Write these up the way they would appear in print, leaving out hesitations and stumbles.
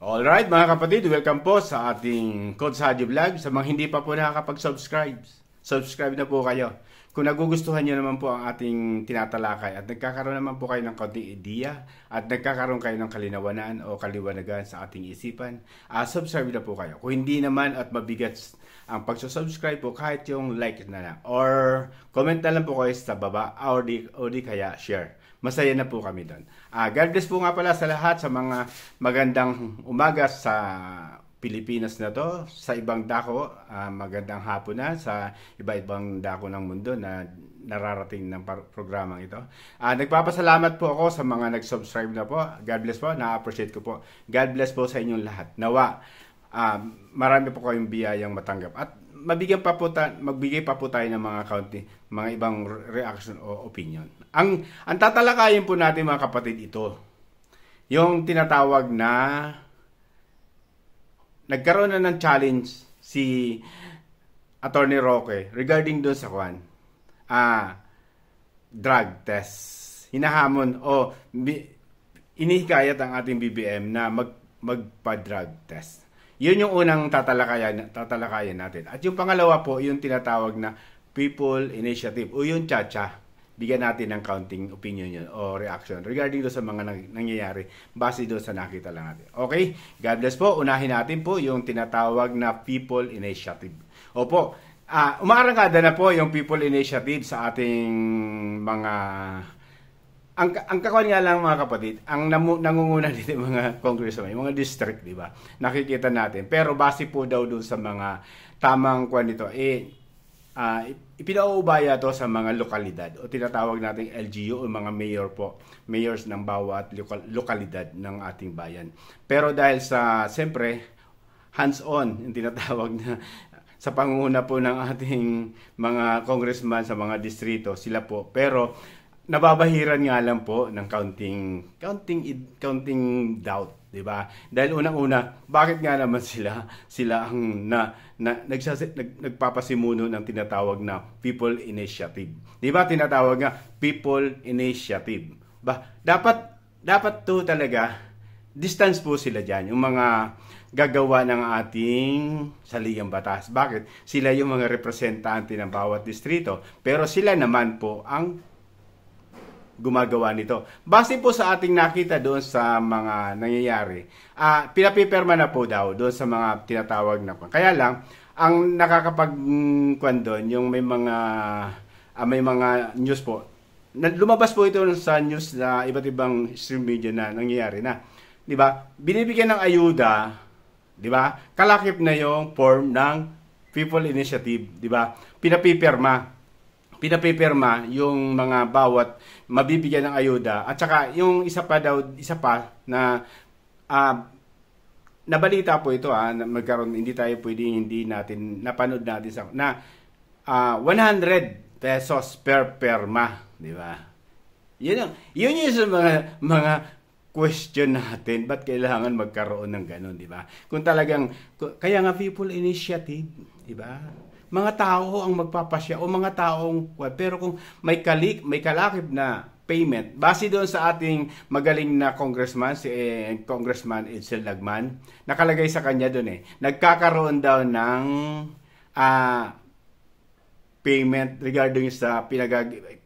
Alright mga kapatid, welcome po sa ating Coach Haji Vlog. Sa mga hindi pa po nakakapag-subscribe, subscribe na po kayo. Kung nagugustuhan nyo naman po ang ating tinatalakay at nagkakaroon naman po kayo ng kaunting ideya at nagkakaroon kayo ng kalinawanan o kaliwanagan sa ating isipan, subscribe na po kayo. Kung hindi naman at mabigat ang pagsusubscribe po, kahit yung like na lang or comment na lang po kayo sa baba o di kaya share. Masaya na po kami doon. God bless po nga pala sa lahat, sa mga magandang umaga sa Pilipinas na to, sa ibang dako, magandang hapon na sa iba-ibang dako ng mundo na nararating ng programang ito. Nagpapasalamat po ako sa mga nag-subscribe na po. God bless po, na-appreciate ko po. God bless po sa inyong lahat. Nawa, marami po kayong biyayang matanggap. At magbigay pa po tayo ng mga ibang reaction o opinion. Ang tatalakayin po natin mga kapatid ito, yung tinatawag na nagkaroon na ng challenge si Attorney Roque regarding doon sa drug test. Hinahamon o inihikayat ang ating BBM na magpa-drug test. Yun yung unang tatalakayan natin. At yung pangalawa po, yung tinatawag na People Initiative o yung Chacha. Bigyan natin ng counting opinion yun o reaction regarding doon sa mga nangyayari base doon sa nakita lang natin. Okay? God bless po. Unahin natin po yung tinatawag na People Initiative. Opo, umarangada na po yung People Initiative sa ating mga... Ang kakuan nga lang mga kapatid, ang nangunguna dito mga congressman, mga district, di ba? Nakikita natin. Pero base po daw doon sa mga tamang kuan nito, ipinaubaya to sa mga lokalidad o tinatawag nating LGU o mga mayor po, mayors ng bawat lokalidad ng ating bayan. Pero dahil sa, siyempre, hands-on, yung tinatawag na sa pangunguna po ng ating mga congressman sa mga distrito, sila po. Pero nababahiran nga lang po ng counting doubt, di ba? Dahil unang-una, bakit nga naman sila ang nagpapasimuno ng tinatawag na People Initiative. Di ba tinatawag nga People Initiative? Dapat to talaga distance po sila diyan, yung mga gagawa ng ating saligang batas. Bakit? Sila yung mga representante ng bawat distrito, pero sila naman po ang gumagawa nito. Base po sa ating nakita doon sa mga nangyayari, pinapipirma na po daw doon sa mga tinatawag na. Kaya lang, ang nakakapagkuan doon, yung may mga news po. Lumabas po ito sa news na iba't ibang stream media na nangyayari na. Di ba? Binibigyan ng ayuda, di ba? Kalakip na yung form ng People Initiative, di ba? Pinapipirma yung mga bawat mabibigyan ng ayuda. At saka yung isa pa na nabalita po ito na magkaroon, hindi natin napanood natin na 100 pesos per perma, di ba? Yun yung sa mga question natin, ba't kailangan magkaroon ng ganun, di ba? Kung talagang, kaya nga People Initiative, di ba? Mga tao ang magpapasya o mga taong, pero kung may kalakip na payment, base doon sa ating magaling na congressman, si Congressman Edsel Lagman, nakalagay sa kanya doon nagkakaroon daw ng payment regarding sa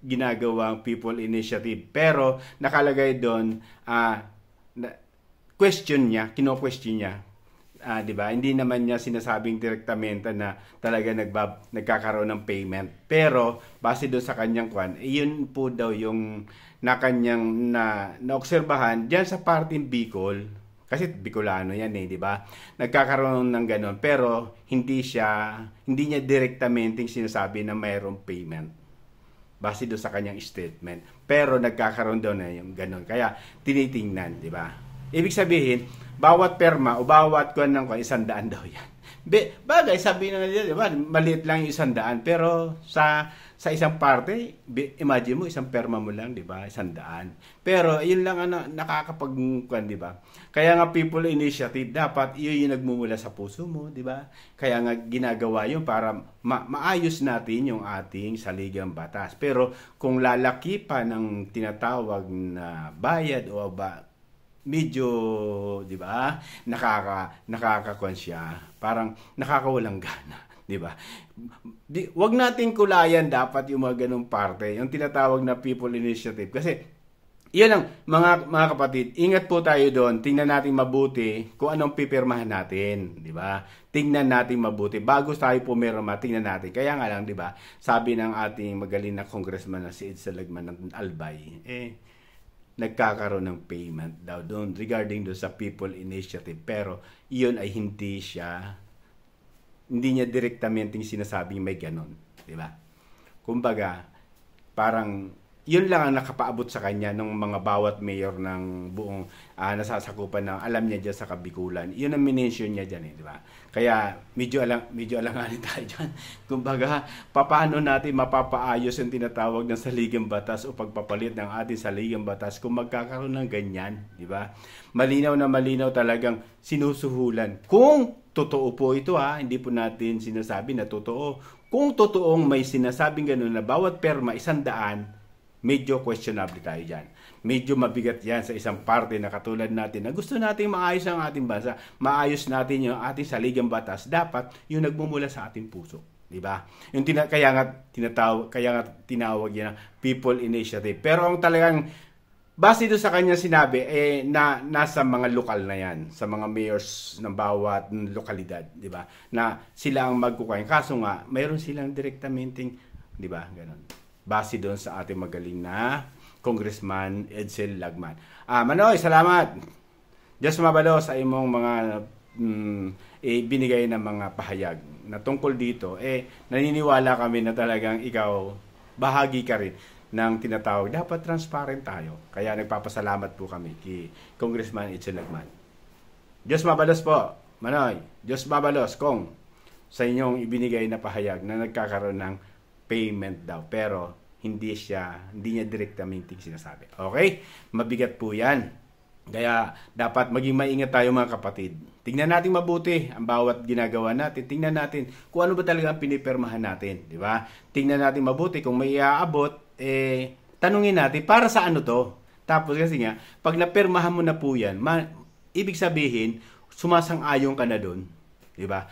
ginagawang People Initiative. Pero nakalagay doon, kino-question niya. Di ba? Hindi naman niya sinasabing direktamente na talaga nagkakaroon ng payment. Pero base doon sa kanyang yun po daw yung kanyang naobserbahan diyan sa parting Bicol. Kasi Bicolano yan di ba? Nagkakaroon ng gano'n. Pero hindi niya direktamente sinasabi na mayroong payment. Base doon sa kanyang statement. Pero nagkakaroon daw na yung gano'n. Kaya tinitingnan, di ba? Ibig sabihin, bawat perma o bawat 100 daw yan. Bagay, sabi na nila, di ba? Maliit lang yung 100. Pero sa isang parte, imagine mo, isang perma mo lang, di ba? 100. Pero yun lang nakakapag-kuan, di ba? Kaya nga People Initiative, dapat yun yung nagmumula sa puso mo, di ba? Kaya nga ginagawa yun para maayos natin yung ating saligang batas. Pero kung lalaki pa ng tinatawag na bayad o medyo, di ba, nakakakwan siya. Parang nakakawalang gana, di ba? Wag nating kulayan dapat yung mga ganung parte, yung tinatawag na people initiative. Kasi, iyan lang, mga kapatid, ingat po tayo doon. Tingnan natin mabuti kung anong pipirmahan natin, di ba? Tingnan natin mabuti. Bago tayo pumirma, tingnan natin. Kaya nga lang, di ba, sabi ng ating magaling na congressman na si Edsel Lagman ng Albay, nagkakaroon ng payment daw doon regarding doon sa people initiative. Pero, iyon ay hindi niya direktamente sinasabing may ganon, di ba? Kumbaga, parang yun lang ang nakapaabot sa kanya ng mga bawat mayor ng buong nasasakupan ng alam niya dyan sa Kabikulan. Yun ang minention niya dyan, di ba? Kaya medyo alanganin tayo dyan. Kumbaga, paano natin mapapaayos yung tinatawag ng saligang batas o pagpapalit ng ating saligang batas kung magkakaroon ng ganyan, di ba? Malinaw na malinaw talagang sinusuhulan. Kung totoo po ito hindi po natin sinasabi na totoo. Kung totoong may sinasabing gano'n na bawat perma 100, medyo questionable tayo dyan. Medyo mabigat yan sa isang parte na katulad natin na gusto natin maayos ang ating bansa, maayos natin yung ating saligang batas, dapat yung nagmumula sa ating puso. Diba? Yung kaya nga tinawag yan na people initiative. Pero ang talagang base doon sa kanya sinabi, na nasa mga lokal na yan, sa mga mayors ng bawat lokalidad, di ba? Na sila ang magkukain. Kaso nga, mayroon silang direktamenting, di ba? Ganon. Base doon sa ating magaling na Congressman Edsel Lagman. Manoy, salamat! Diyos mabalo sa imong mga binigay na mga pahayag na tungkol dito. Naniniwala kami na talagang ikaw, bahagi ka rin ng tinatawag. Dapat transparent tayo. Kaya nagpapasalamat po kami kay Congressman Edsel Lagman. Diyos mabalos po, Manoy. Diyos mabalos kung sa inyong ibinigay na pahayag na nagkakaroon ng payment daw. Pero hindi niya direktamente sinasabi. Okay? Mabigat po yan. Kaya dapat maging maingat tayo mga kapatid. Tingnan natin mabuti ang bawat ginagawa natin. Tingnan natin kung ano ba talaga ang pinipirmahan natin. Di ba? Tingnan natin mabuti kung may iaabot, tanungin natin para sa ano to. Tapos kasi nga, pag napirmahan mo na po yan, ibig sabihin, sumasang-ayon ka na doon. Di ba?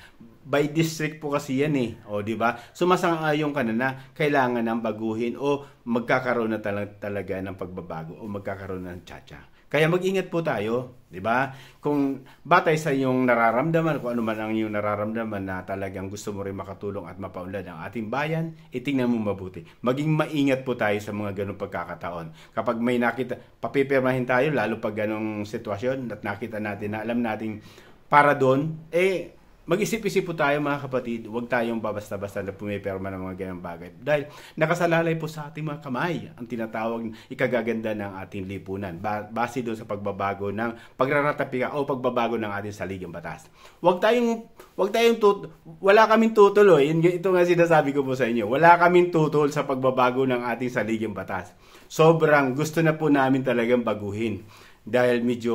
By district po kasi yan O, di ba? Sumasang-ayon ka na kailangan ng baguhin o magkakaroon na talaga ng pagbabago o magkakaroon ng tsa-tsa. Kaya mag-ingat po tayo, di ba? Kung batay sa iyong nararamdaman, kung ano man ang iyong nararamdaman na talagang gusto mo rin makatulong at mapaunlad ang ating bayan, itingnan mo mabuti. Maging maingat po tayo sa mga ganong pagkakataon. Kapag may nakita, papipirmahin tayo, lalo pag ganong sitwasyon at nakita natin na alam nating para doon, mag-isip-isip po tayo mga kapatid, huwag tayong babasta-basta na pumipirma ng mga ganang bagay. Dahil nakasalalay po sa ating mga kamay ang tinatawag ikagaganda ng ating lipunan. Base doon sa pagbabago ng pagraratapika o pagbabago ng ating saligang batas. Wala kaming tutuloy. Ito nga sinasabi ko po sa inyo. Wala kaming tutol sa pagbabago ng ating saligang batas. Sobrang gusto na po namin talagang baguhin. Dahil medyo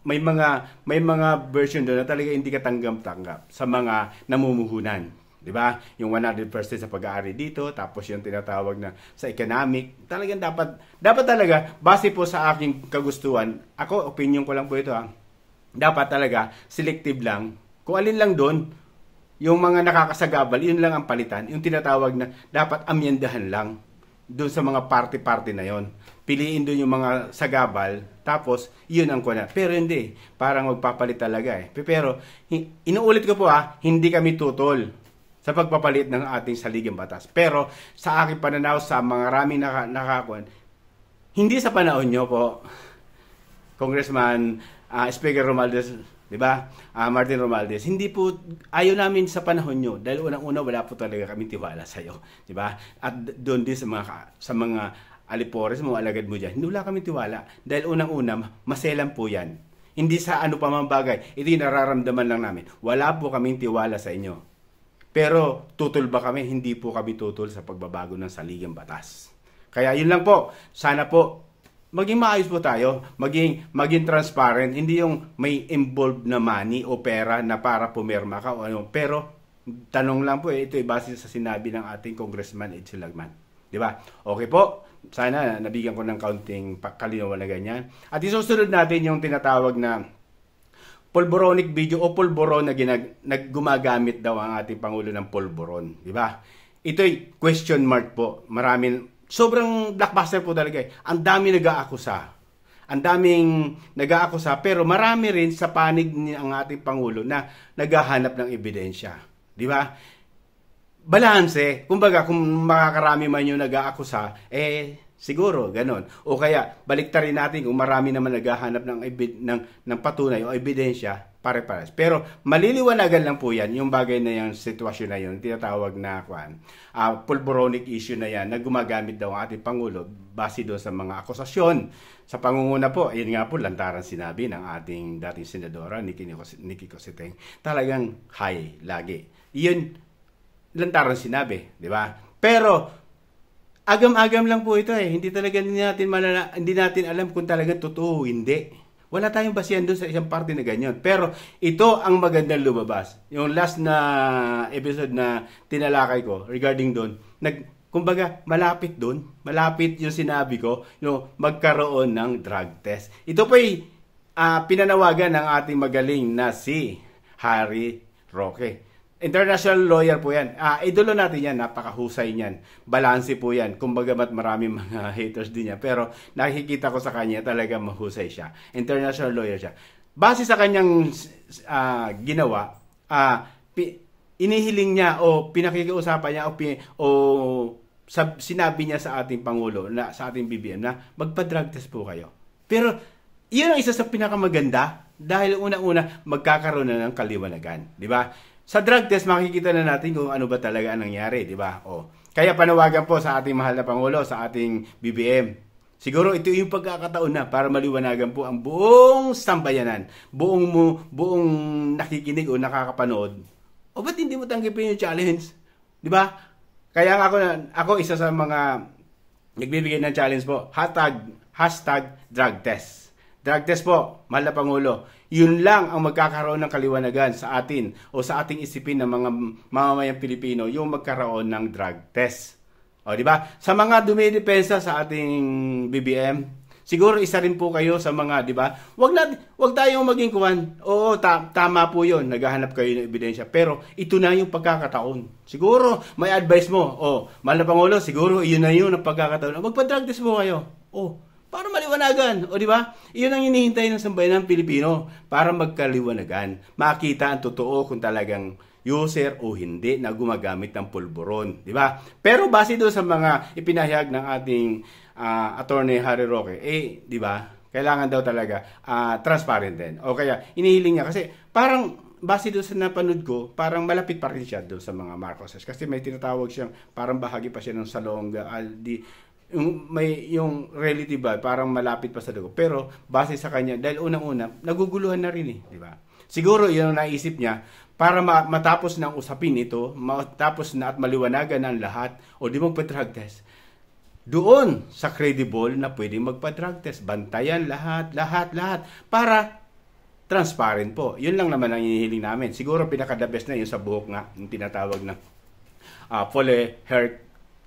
may mga version doon na talaga hindi ka tanggap-tanggap sa mga namumuhunan, 'di ba? Yung 100% sa pag-aari dito, tapos yung tinatawag na sa economic, talagang dapat talaga base po sa aking kagustuhan. Ako, opinion ko lang po ito Dapat talaga selective lang. Kung alin lang doon, yung mga nakakasagabal, yun lang ang palitan. Yung tinatawag na dapat amyendahan lang doon sa mga party-party na yon. Piliin doon yung mga sagabal, tapos yun ang kuna. Pero hindi, parang magpapalit talaga Pero inuulit ko po hindi kami tutol sa pagpapalit ng ating saligang batas. Pero sa aking pananaw sa mga raming nakakuan, hindi sa panahon nyo po, Congressman Speaker Romualdez, di ba? Martin Romualdez, hindi po, ayaw namin sa panahon nyo. Dahil unang-una, wala po talaga kami tiwala sa'yo. Di ba? At doon din sa mga alipores mo, alagad mo dyan, hindi wala kami tiwala. Dahil unang-una, maselan po yan. Hindi sa ano pa mang bagay. Ito yung nararamdaman lang namin. Wala po kaming tiwala sa inyo. Pero, tutol ba kami? Hindi po kami tutol sa pagbabago ng saligang batas. Kaya yun lang po. Sana po, maging maayos po tayo. Maging transparent. Hindi yung may involved na money o pera na para pumirma ka o ano. Pero, tanong lang po ito ay base sa sinabi ng ating Congressman Edsel Lagman. Di ba? Okay po. sana nabigyan ko ng kaunting kalinawan na ganyan. At isusunod natin yung tinatawag na pulboronic video o pulboron na gumagamit daw ang ating Pangulo ng pulboron. Di ba? Ito'y question mark po. Sobrang blockbuster po talaga eh. Ang dami nag-aakusa. Ang daming nag-aakusa pero marami rin sa panig ng ating Pangulo na naghahanap ng ebidensya. Di ba? Balanse. Kumbaga, kung makakarami man yung nag-aakusa, siguro, ganon. O kaya, baliktarin natin kung marami naman naghahanap ng patunay o ebidensya, pare-pares. Pero, maliliwanagan lang po yan, yung bagay na yung sitwasyon na yun, tinatawag na pulboronic issue na yan, na gumagamit daw ang ating Pangulo, base doon sa mga akusasyon. Sa pangunguna po, yun nga po, lantaran sinabi ng ating dating senadora, Nikki Cositeng, talagang high, lagi. Yun, lantaran sinabi, di ba? Pero, agam-agam lang po ito eh. Hindi talaga hindi natin alam kung talaga totoo o hindi. Wala tayong basihan doon sa isang parte na ganyan. Pero ito ang magandang lumabas. Yung last na episode na tinalakay ko regarding doon, kumbaga malapit doon. Malapit yung sinabi ko, yung magkaroon ng drug test. Ito po ay pinanawagan ng ating magaling na si Harry Roque. International lawyer po yan. Idolo natin yan. Napakahusay niyan. Balanse po yan. Kumbaga maraming mga haters din yan. Pero nakikita ko sa kanya talaga mahusay siya. International lawyer siya. Base sa kanyang ginawa, inihiling niya o pinakikiusapan niya sinabi niya sa ating Pangulo, sa ating BBM na magpa-drug test po kayo. Pero yun ang isa sa pinakamaganda dahil una-una magkakaroon na ng kaliwanagan. Di ba? Sa drug test, makikita na natin kung ano ba talaga ang nangyari, di ba? Kaya panawagan po sa ating mahal na Pangulo, sa ating BBM. Siguro ito yung pagkakataon na para maliwanagan po ang buong sambayanan, buong nakikinig o nakakapanood. Ba't hindi mo tanggapin yung challenge? Di ba? Kaya ako isa sa mga nagbibigay ng challenge po, hashtag drug test. Drug test po, mahal na Pangulo. Yun lang ang magkakaroon ng kaliwanagan sa atin o sa ating isipin ng mga mamamayang Pilipino, yung magkaroon ng drug test. Di ba? Sa mga dumidepensa sa ating BBM, siguro isa rin po kayo sa mga, di ba? Wag tayong maging kuwan. Oo, tama po yun. Naghahanap kayo ng ebidensya. Pero ito na yung pagkakataon. Siguro, may advice mo. Mahal na Pangulo, siguro yun na yun ang pagkakataon. Magpa-drug test mo kayo. Para maliwanagan. Di ba? Iyon ang hinihintay ng sambayan ng Pilipino para magkaliwanagan. Makita ang totoo kung talagang user o hindi na gumagamit ng pulboron. Di ba? Pero base doon sa mga ipinahayag ng ating attorney Harry Roque, di ba? Kailangan daw talaga transparent din. O kaya, inihiling niya. Kasi parang base doon sa napanood ko, parang malapit pa rin siya doon sa mga Marcoses. Kasi may tinatawag siyang, parang bahagi pa siya ng Salonga, yung relative ba, parang malapit pa sa dugo. Pero base sa kanya, dahil unang-una, naguguluhan na rin di ba? Siguro yun ang naisip niya para matapos ng usapin ito, matapos na at maliwanagan ang lahat, o di magpa-drug test. Doon sa credible na pwedeng magpa-drug test, bantayan lahat, para transparent po. Yun lang naman ang hinihiling namin. Siguro pinaka-the best na yun sa buhok nga, yung tinatawag na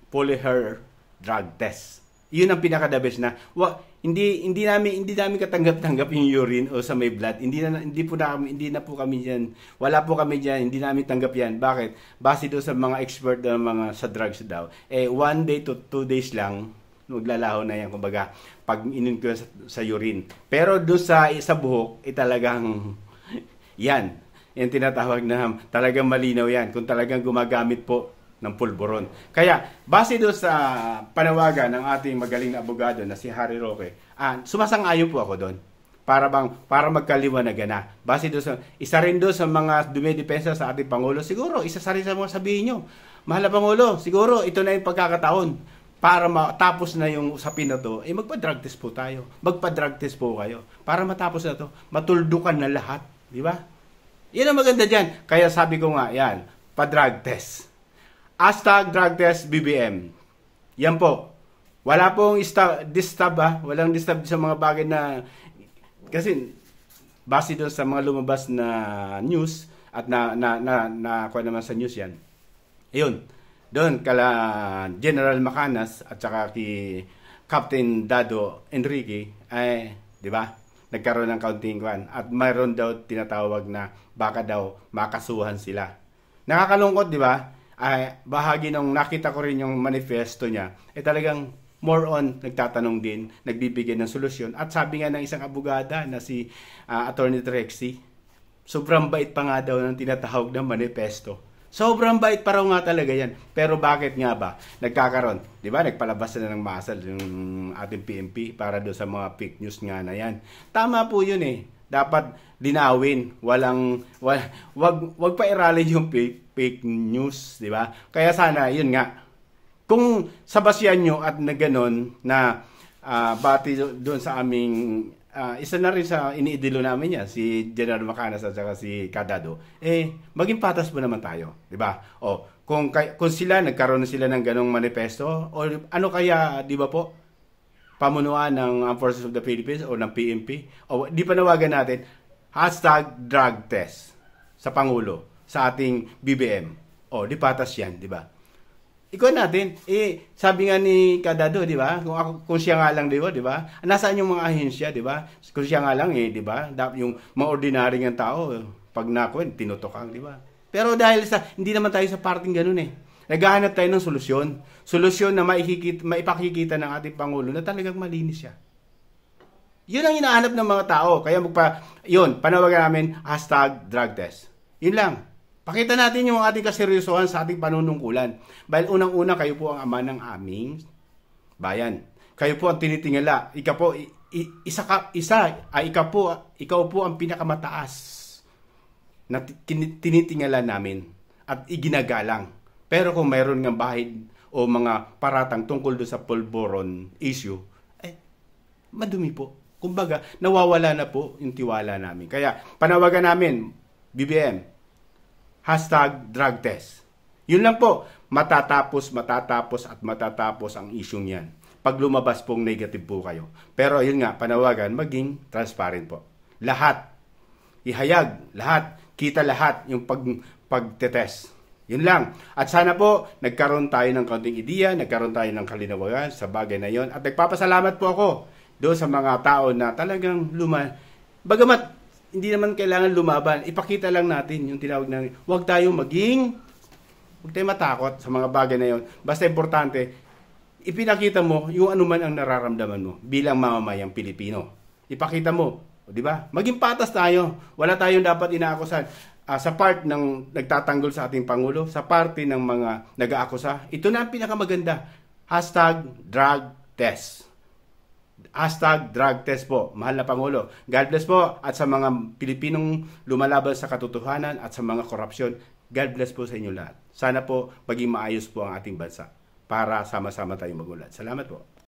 polyhair drug test. Yun ang pinaka-the best na hindi namin katanggap-tanggap yung urine o sa may blood. Hindi na po kami diyan. Wala po kami diyan, hindi namin tanggap yan. Bakit? Base do sa mga expert na mga sa drugs daw. 1 day to 2 days lang maglalaho na yan, kumbaga, pag inumin ko sa urine. Pero doon sa buhok, talagang yan. Yung tinatawag na talagang malinaw yan. Kung talagang gumagamit po ng pulboron. Kaya, base doon sa panawagan ng ating magaling na abogado na si Harry Roque, sumasang-ayon po ako doon. Para magkaliwanagan na. Base doon isa rin doon sa mga dumidepensa sa ating Pangulo, siguro, isa sa rin sa mga sabihin nyo. Mahal na Pangulo, siguro, ito na yung pagkakataon para matapos na yung usapin na to, magpa-drug test po tayo. Magpa-drug test po kayo. Para matapos na to, matuldukan na lahat. Di ba? Yan ang maganda dyan. Kaya sabi ko nga, yan, pa-drug test. Hashtag drug test BBM. Yan po. Wala pong disturb walang disturb sa mga bagay na, kasi base doon sa mga lumabas na news at kuha naman sa news yan. Ayun. Doon kala General Macanas at saka Captain Dado Enrique, di ba? Nagkaroon ng kaunting kwan. At mayroon daw tinatawag na baka daw makasuhan sila. Nakakalungkot, di ba? Bahagi nung nakita ko rin yung manifesto niya, talagang more on nagtatanong din, nagbibigay ng solusyon. At sabi nga ng isang abogada na si Attorney Trexie, sobrang bait pa nga daw ng tinatawag na manifesto. Sobrang bait pa raw nga talaga yan. Pero bakit nga ba nagkakaroon? Di ba? Nagpalabas na ng masal yung ating PNP para doon sa mga fake news nga na yan. Tama po yun eh. Dapat linawin. Wag pa iralin yung fake news. Di ba? Kaya sana, yun nga. Kung sabasyan nyo at na ganon na bati doon sa aming isa na rin sa iniidilo namin yan, si General Macanas at saka si Cadado, maging patas po naman tayo, di ba? O, kung sila, nagkaroon sila ng ganong manifesto, o ano kaya, di ba po, pamunuan ng Armed Forces of the Philippines o ng PNP, o di panawagan natin, #drug test sa Pangulo, sa ating BBM. O, di patas yan, di ba? Ikaw natin, sabi nga ni Cadado, di ba? Kung siya nga lang, di ba? Nasaan yung mga ahensya, di ba? Kung siya nga lang, di ba? Yung mga ordinary ng tao, pag nakuha, tinutokan, di ba? Pero dahil hindi naman tayo sa parting ganun naghahanap tayo ng solusyon. Solusyon na maipakikita ng ating Pangulo na talagang malinis siya. Yun ang hinahanap ng mga tao. Kaya panawagan namin, #drug test. Yun lang. Pakita natin yung ating kaseryosohan sa ating panunungkulan. Dahil unang-una, kayo po ang ama ng aming bayan. Kayo po ang tinitingala. Ikaw po ang pinakamataas na tinitingala namin at iginagalang. Pero kung mayroon ng bahid o mga paratang tungkol doon sa Polvoron issue, madumi po. Kumbaga, nawawala na po yung tiwala namin. Kaya, panawagan namin, BBM, #drug test. Yun lang po, matatapos ang isyong yan. Pag lumabas pong negative po kayo. Pero yun nga, panawagan, maging transparent po. Lahat, ihayag, lahat, kita lahat yung pagtetest. Yun lang. At sana po, nagkaroon tayo ng kaunting ideya, nagkaroon tayo ng kalinawagan sa bagay na yon. At nagpapasalamat po ako doon sa mga tao na talagang bagamat hindi naman kailangan lumaban. Ipakita lang natin yung tinawag na huwag tayo matakot sa mga bagay na yon. Basta importante, ipinakita mo yung anuman ang nararamdaman mo bilang mamamayang Pilipino. Ipakita mo, di ba? Maging patas tayo. Wala tayong dapat inaakusan. Sa part ng nagtatanggol sa ating Pangulo, sa parte ng mga nag-aakusa, ito na ang pinakamaganda. #drug test. #drug test po, mahal na Pangulo. God bless po at sa mga Pilipinong lumalaban sa katotohanan at sa mga korupsyon, God bless po sa inyo lahat. Sana po maging maayos po ang ating bansa para sama-sama tayong magulat. Salamat po.